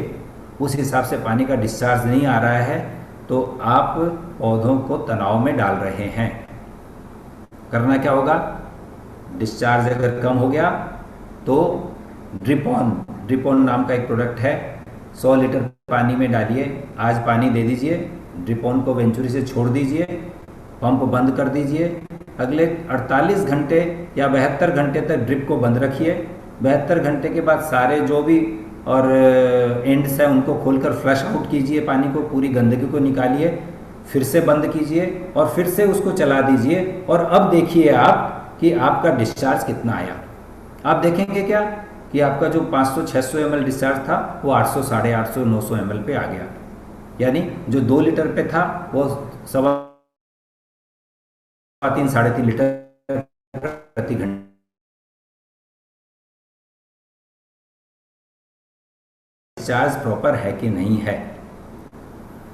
उस हिसाब से पानी का डिस्चार्ज नहीं आ रहा है, तो आप पौधों को तनाव में डाल रहे हैं। करना क्या होगा, डिस्चार्ज अगर कम हो गया तो ड्रिप ऑन नाम का एक प्रोडक्ट है, 100 लीटर पानी में डालिए, आज पानी दे दीजिए, ड्रिप ऑन को वेंचुरी से छोड़ दीजिए, पंप बंद कर दीजिए, अगले 48 घंटे या 72 घंटे तक ड्रिप को बंद रखिए। 72 घंटे के बाद सारे जो भी और एंड्स है उनको खोलकर फ्लश आउट कीजिए, पानी को, पूरी गंदगी को निकालिए, फिर से बंद कीजिए और फिर से उसको चला दीजिए। और अब देखिए आप कि आपका डिस्चार्ज कितना आया। आप देखेंगे क्या कि आपका जो 500-600 ml डिस्चार्ज था वो 800, 850, 900 ml पे आ गया। यानी जो 2 लीटर पे था वो 3-3.5 लीटर प्रति घंटे। डिस्चार्ज प्रॉपर है कि नहीं है।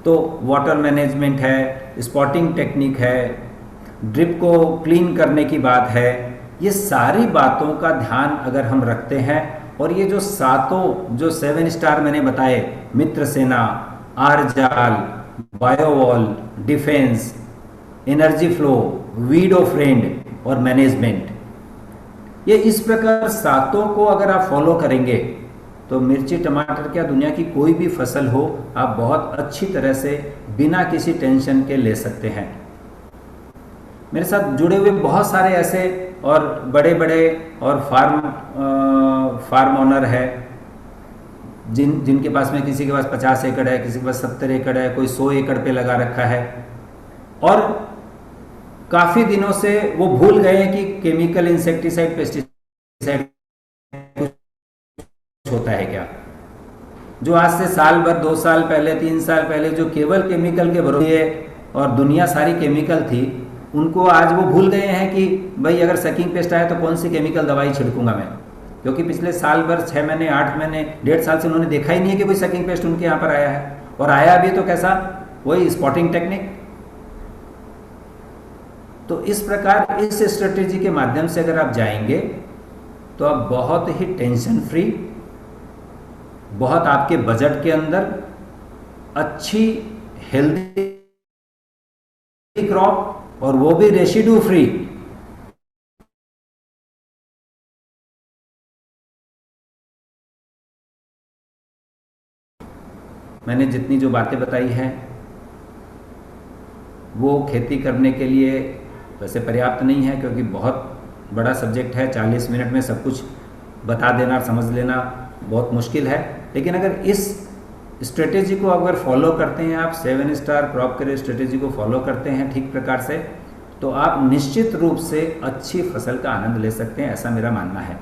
तो वाटर मैनेजमेंट है, स्पॉटिंग टेक्निक है, ड्रिप को क्लीन करने की बात है, ये सारी बातों का ध्यान अगर हम रखते हैं और ये जो 7 स्टार मैंने बताए, मित्र सेना, आरजाल, बायोवॉल, डिफेंस, एनर्जी फ्लो, वीडो फ्रेंड और मैनेजमेंट, ये इस प्रकार 7 को अगर आप फॉलो करेंगे तो मिर्ची टमाटर क्या, दुनिया की कोई भी फसल हो, आप बहुत अच्छी तरह से बिना किसी टेंशन के ले सकते हैं। मेरे साथ जुड़े हुए बहुत सारे ऐसे और बड़े बड़े और फार्म ओनर है जिनके पास में, किसी के पास 50 एकड़ है, किसी के पास 70 एकड़ है, कोई 100 एकड़ पे लगा रखा है और काफ़ी दिनों से वो भूल गए हैं कि केमिकल, इंसेक्टिसाइड, पेस्टिसाइड होता है क्या। जो आज से साल भर, 2 साल पहले, 3 साल पहले जो केवल केमिकल के भरोसे और दुनिया सारी केमिकल थी, उनको आज वो भूल गए हैं कि भाई अगर सकिंग पेस्ट आया तो कौन सी केमिकल दवाई छिड़कूंगा मैं, क्योंकि पिछले साल भर, 6 महीने, 8 महीने, 1.5 साल से उन्होंने देखा ही नहीं है कि कोई सकिंग पेस्ट उनके यहाँ पर आया है। और आया भी तो कैसा, वही स्पॉटिंग टेक्निक। तो इस प्रकार इस स्ट्रेटेजी के माध्यम से अगर आप जाएंगे तो आप बहुत ही टेंशन फ्री, बहुत आपके बजट के अंदर अच्छी हेल्दी क्रॉप, और वो भी रेसिड्यू फ्री, मैंने जितनी जो बातें बताई हैं वो खेती करने के लिए वैसे पर्याप्त नहीं है, क्योंकि बहुत बड़ा सब्जेक्ट है, 40 मिनट में सब कुछ बता देना समझ लेना बहुत मुश्किल है। लेकिन अगर इस स्ट्रेटेजी को अगर फॉलो करते हैं आप, 7 स्टार क्रॉप करियर स्ट्रेटेजी को फॉलो करते हैं ठीक प्रकार से, तो आप निश्चित रूप से अच्छी फसल का आनंद ले सकते हैं, ऐसा मेरा मानना है।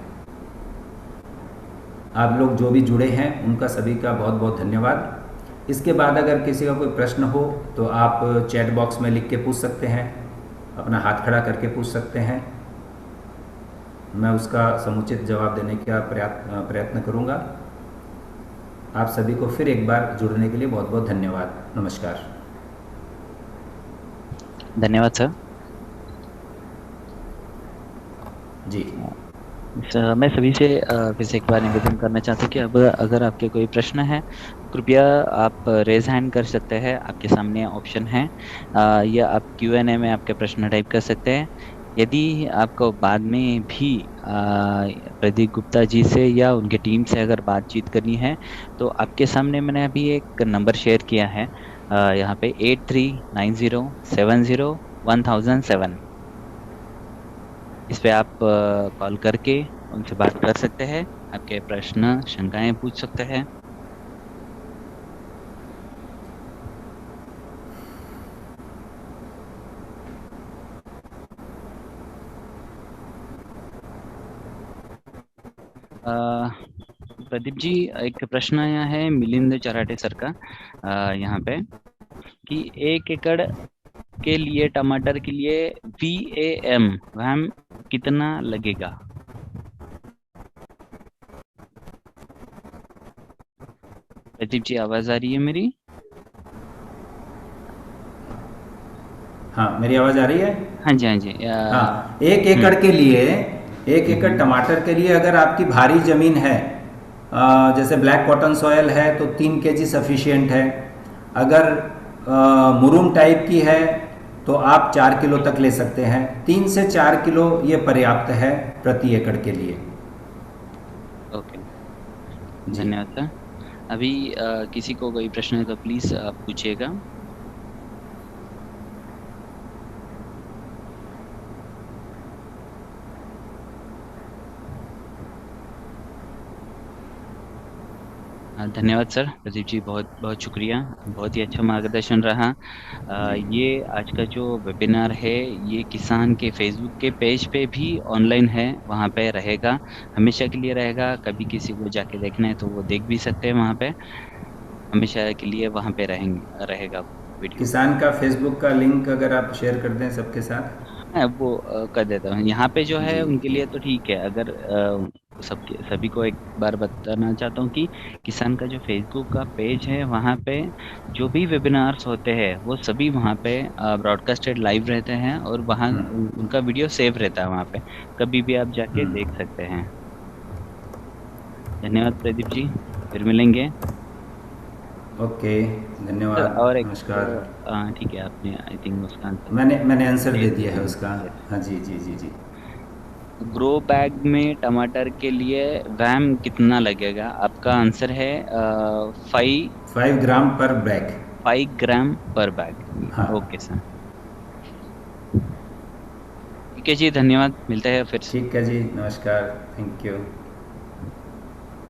आप लोग जो भी जुड़े हैं उनका सभी का बहुत बहुत धन्यवाद। इसके बाद अगर किसी का कोई प्रश्न हो तो आप चैट बॉक्स में लिख के पूछ सकते हैं, अपना हाथ खड़ा करके पूछ सकते हैं, मैं उसका समुचित जवाब देने का प्रयत्न करूंगा। आप सभी को फिर एक बार जुड़ने के लिए बहुत बहुत धन्यवाद। नमस्कार। धन्यवाद सर। जी मैं सभी से फिर से एक बार निवेदन करना चाहता हूँ कि अब अगर आपके कोई प्रश्न है कृपया आप रेज हैंड कर सकते हैं, आपके सामने ऑप्शन है, या आप Q&A में आपके प्रश्न टाइप कर सकते हैं। यदि आपको बाद में भी प्रदीप गुप्ता जी से या उनके टीम से अगर बातचीत करनी है तो आपके सामने मैंने अभी एक नंबर शेयर किया है यहाँ पे 8390701007। इस पे आप कॉल करके उनसे बात कर सकते हैं, आपके प्रश्न शंकाएं पूछ सकते हैं। प्रदीप जी, एक प्रश्न आया है मिलिंद चराटे सर का यहाँ पे कि 1 एकड़ के लिए टमाटर के लिए VAM कितना लगेगा? प्रदीप जी आवाज आ रही है मेरी? हाँ, मेरी आवाज़ आ रही है? हाँ जी, हाँ जी। हाँ, 1 एकड़ के लिए, 1 एकड़ टमाटर के लिए अगर आपकी भारी ज़मीन है, जैसे ब्लैक कॉटन सॉयल है तो 3 kg सफिशिएंट है। अगर मुरूम टाइप की है तो आप 4 किलो तक ले सकते हैं। 3 से 4 किलो ये पर्याप्त है प्रति एकड़ के लिए। ओके, धन्यवाद सर। अभी किसी को कोई प्रश्न है तो प्लीज आप पूछिएगा। धन्यवाद सर। प्रदीप जी बहुत बहुत शुक्रिया, बहुत ही अच्छा मार्गदर्शन रहा। ये आज का जो वेबिनार है ये किसान के फेसबुक के पेज पे भी ऑनलाइन है, वहाँ पे रहेगा, हमेशा के लिए रहेगा। कभी किसी को जाके देखना है तो वो देख भी सकते हैं, वहाँ पे हमेशा के लिए वहाँ पे रहेगा वीडियो। किसान का फेसबुक का लिंक अगर आप शेयर कर दें सबके साथ। वो कर देता हूँ यहाँ पे जो है जी उनके लिए तो ठीक है। अगर सभी को एक बार बताना चाहता हूँ कि किसान का जो फेसबुक का पेज है वहाँ पे जो भी वेबिनार्स होते हैं वो सभी वहाँ पे ब्रॉडकास्टेड लाइव रहते हैं और वहाँ उनका वीडियो सेव रहता है, वहाँ पे कभी भी आप जाके देख सकते हैं। धन्यवाद प्रदीप जी, फिर मिलेंगे। ओके, धन्यवाद। और एक नमस्कार। ठीक है, आपने आई थिंक उसका आंसर मैंने आंसर दे दिया है उसका। हाँ जी जी जी जी। ग्रो बैग में टमाटर के लिए वैम कितना लगेगा? आपका आंसर है 5 ग्राम पर बैग। 5 ग्राम पर बैग। हाँ। ओके सर, ठीक है जी, धन्यवाद, मिलते हैं फिर से। ठीक है जी, नमस्कार, थैंक यू।